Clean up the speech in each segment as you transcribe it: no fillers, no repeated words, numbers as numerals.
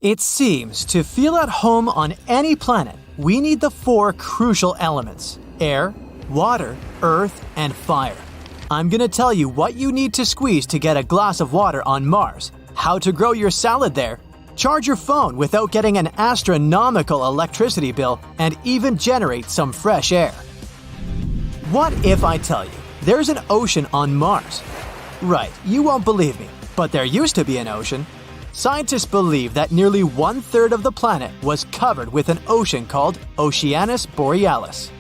It seems to feel at home on any planet, we need the four crucial elements: air, water, earth, and fire. I'm gonna tell you what you need to squeeze to get a glass of water on Mars, how to grow your salad there, charge your phone without getting an astronomical electricity bill, and even generate some fresh air. What if I tell you there's an ocean on Mars? Right, you won't believe me, but there used to be an ocean. Scientists believe that nearly 1/3 of the planet was covered with an ocean called Oceanus Borealis.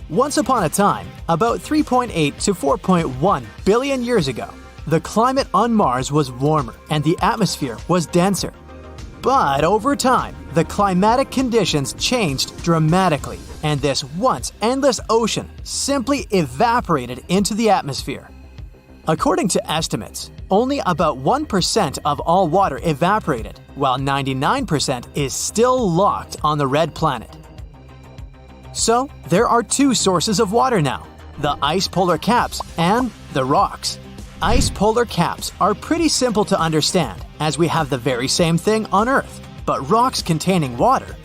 Once upon a time, about 3.8 to 4.1 billion years ago, the climate on Mars was warmer and the atmosphere was denser. But over time, the climatic conditions changed dramatically, and this once endless ocean simply evaporated into the atmosphere. According to estimates, only about 1% of all water evaporated, while 99% is still locked on the red planet. So, there are two sources of water now: the ice polar caps and the rocks. Ice polar caps are pretty simple to understand, as we have the very same thing on Earth, but rocks containing water.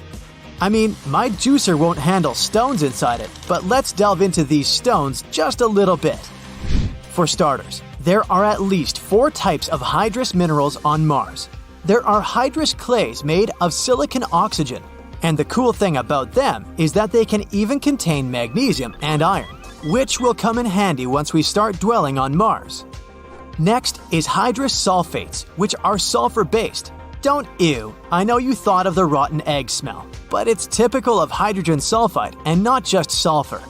I mean, my juicer won't handle stones inside it, but let's delve into these stones just a little bit. For starters, there are at least 4 types of hydrous minerals on Mars. There are hydrous clays made of silicon oxygen, and the cool thing about them is that they can even contain magnesium and iron, which will come in handy once we start dwelling on Mars. Next is hydrous sulfates, which are sulfur-based. Don't ew, I know you thought of the rotten egg smell, but it's typical of hydrogen sulfide and not just sulfur.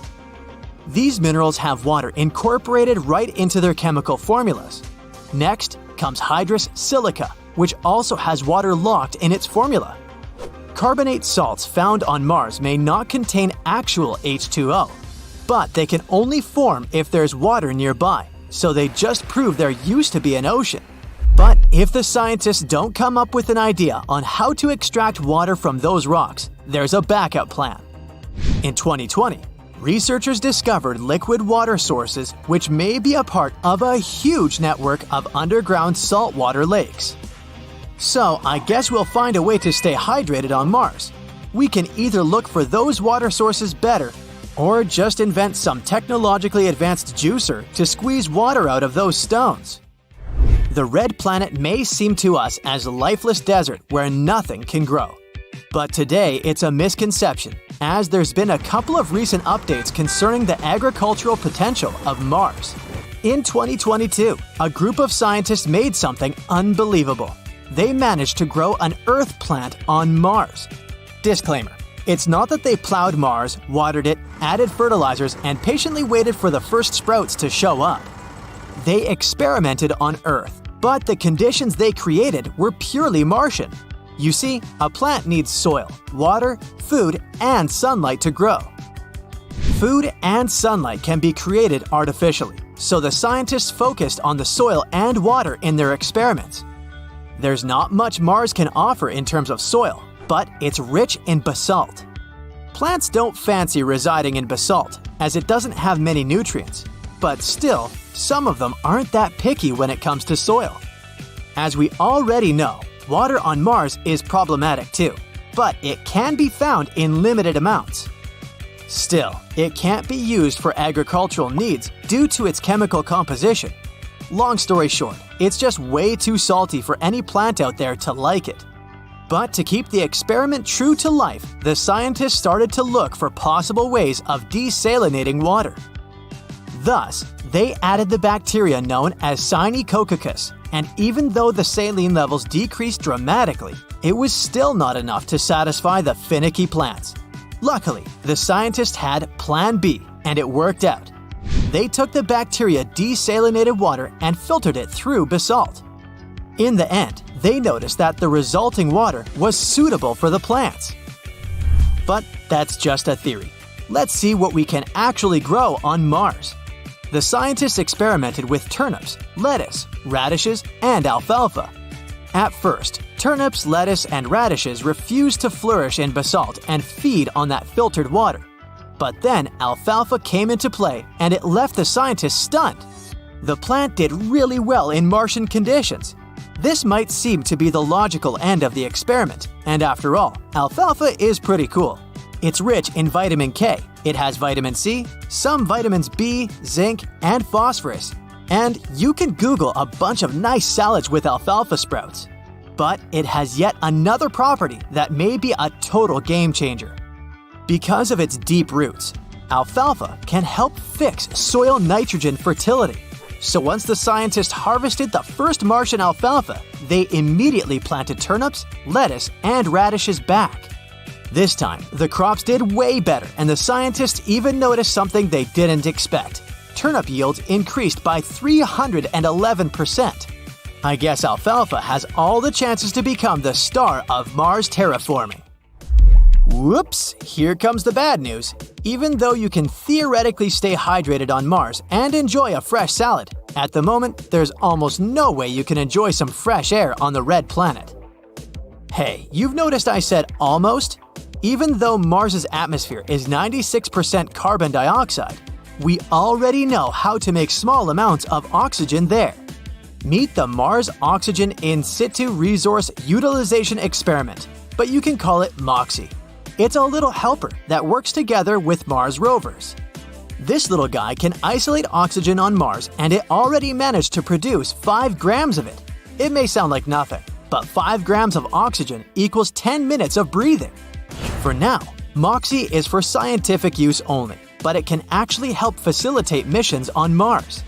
These minerals have water incorporated right into their chemical formulas. Next comes hydrous silica, which also has water locked in its formula. Carbonate salts found on Mars may not contain actual H2O, but they can only form if there's water nearby, so they just prove there used to be an ocean. But if the scientists don't come up with an idea on how to extract water from those rocks, there's a backup plan. In 2020, researchers discovered liquid water sources which may be a part of a huge network of underground saltwater lakes. So I guess we'll find a way to stay hydrated on Mars. We can either look for those water sources better, or just invent some technologically advanced juicer to squeeze water out of those stones. The red planet may seem to us as a lifeless desert where nothing can grow. But today it's a misconception, as there's been a couple of recent updates concerning the agricultural potential of Mars. In 2022, a group of scientists made something unbelievable. They managed to grow an earth plant on Mars. Disclaimer: it's not that they plowed Mars, watered it, added fertilizers, and patiently waited for the first sprouts to show up. They experimented on Earth, but the conditions they created were purely Martian. You see, a plant needs soil, water, food, and sunlight to grow. Food and sunlight can be created artificially, so the scientists focused on the soil and water in their experiments. There's not much Mars can offer in terms of soil, but it's rich in basalt. Plants don't fancy residing in basalt, as it doesn't have many nutrients, but still, some of them aren't that picky when it comes to soil. As we already know, water on Mars is problematic too, but it can be found in limited amounts. Still, it can't be used for agricultural needs due to its chemical composition. Long story short, it's just way too salty for any plant out there to like it. But to keep the experiment true to life, the scientists started to look for possible ways of desalinating water. Thus, they added the bacteria known as Synechococcus, and even though the saline levels decreased dramatically, it was still not enough to satisfy the finicky plants. Luckily, the scientists had Plan B, and it worked out. They took the bacteria desalinated water and filtered it through basalt. In the end, they noticed that the resulting water was suitable for the plants. But that's just a theory. Let's see what we can actually grow on Mars. The scientists experimented with turnips, lettuce, radishes, and alfalfa. At first, turnips, lettuce, and radishes refused to flourish in basalt and feed on that filtered water. But then alfalfa came into play, and it left the scientists stunned. The plant did really well in Martian conditions. This might seem to be the logical end of the experiment, and after all, alfalfa is pretty cool. It's rich in vitamin K, it has vitamin C, some vitamins B, zinc, and phosphorus, and you can Google a bunch of nice salads with alfalfa sprouts. But it has yet another property that may be a total game changer. Because of its deep roots, alfalfa can help fix soil nitrogen fertility. So once the scientists harvested the first Martian alfalfa, they immediately planted turnips, lettuce, and radishes back. This time, the crops did way better, and the scientists even noticed something they didn't expect. Turnip yields increased by 311%. I guess alfalfa has all the chances to become the star of Mars terraforming. Whoops, here comes the bad news. Even though you can theoretically stay hydrated on Mars and enjoy a fresh salad, at the moment, there's almost no way you can enjoy some fresh air on the red planet. Hey, you've noticed I said almost? Even though Mars's atmosphere is 96% carbon dioxide, we already know how to make small amounts of oxygen there. Meet the Mars Oxygen In Situ Resource Utilization Experiment, but you can call it MOXIE. It's a little helper that works together with Mars rovers. This little guy can isolate oxygen on Mars, and it already managed to produce 5 grams of it. It may sound like nothing, but 5 grams of oxygen equals 10 minutes of breathing. For now, MOXIE is for scientific use only, but it can actually help facilitate missions on Mars.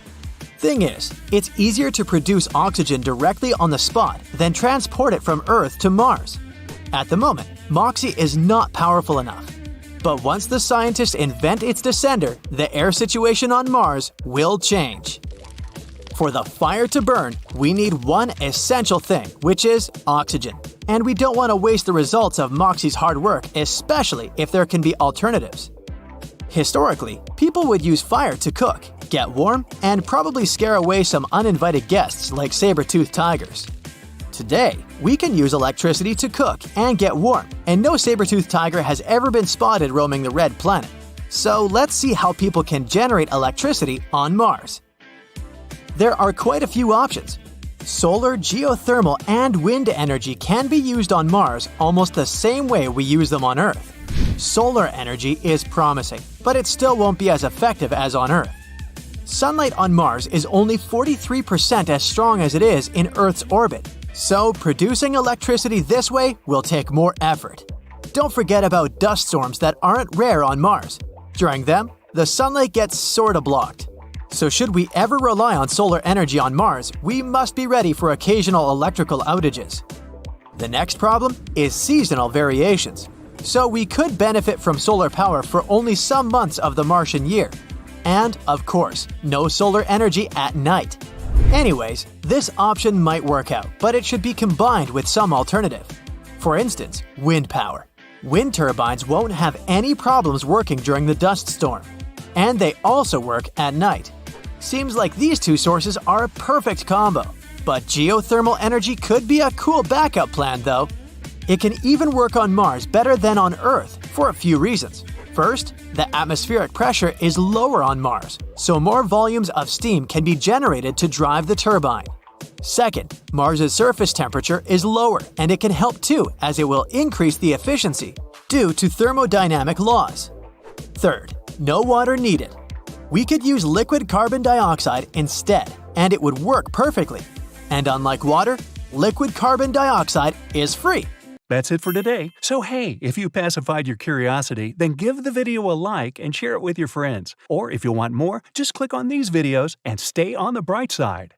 Thing is, it's easier to produce oxygen directly on the spot than transport it from Earth to Mars. At the moment, MOXIE is not powerful enough. But once the scientists invent its descender, the air situation on Mars will change. For the fire to burn, we need one essential thing, which is oxygen. And we don't want to waste the results of MOXIE's hard work, especially if there can be alternatives. Historically, people would use fire to cook, get warm, and probably scare away some uninvited guests like saber-toothed tigers. Today, we can use electricity to cook and get warm, and no saber-toothed tiger has ever been spotted roaming the red planet. So let's see how people can generate electricity on Mars. There are quite a few options. Solar, geothermal, and wind energy can be used on Mars almost the same way we use them on Earth. Solar energy is promising, but it still won't be as effective as on Earth. Sunlight on Mars is only 43% as strong as it is in Earth's orbit, so producing electricity this way will take more effort. Don't forget about dust storms that aren't rare on Mars. During them, the sunlight gets sorta blocked. So should we ever rely on solar energy on Mars, we must be ready for occasional electrical outages. The next problem is seasonal variations. So we could benefit from solar power for only some months of the Martian year. And, of course, no solar energy at night. Anyways, this option might work out, but it should be combined with some alternative. For instance, wind power. Wind turbines won't have any problems working during the dust storm. And they also work at night. Seems like these two sources are a perfect combo. But geothermal energy could be a cool backup plan, though. It can even work on Mars better than on Earth for a few reasons. First, the atmospheric pressure is lower on Mars, so more volumes of steam can be generated to drive the turbine. Second, Mars's surface temperature is lower, and it can help too, as it will increase the efficiency due to thermodynamic laws. Third, no water needed. We could use liquid carbon dioxide instead, and it would work perfectly. And unlike water, liquid carbon dioxide is free. That's it for today. So hey, if you pacified your curiosity, then give the video a like and share it with your friends. Or if you want more, just click on these videos and stay on the bright side.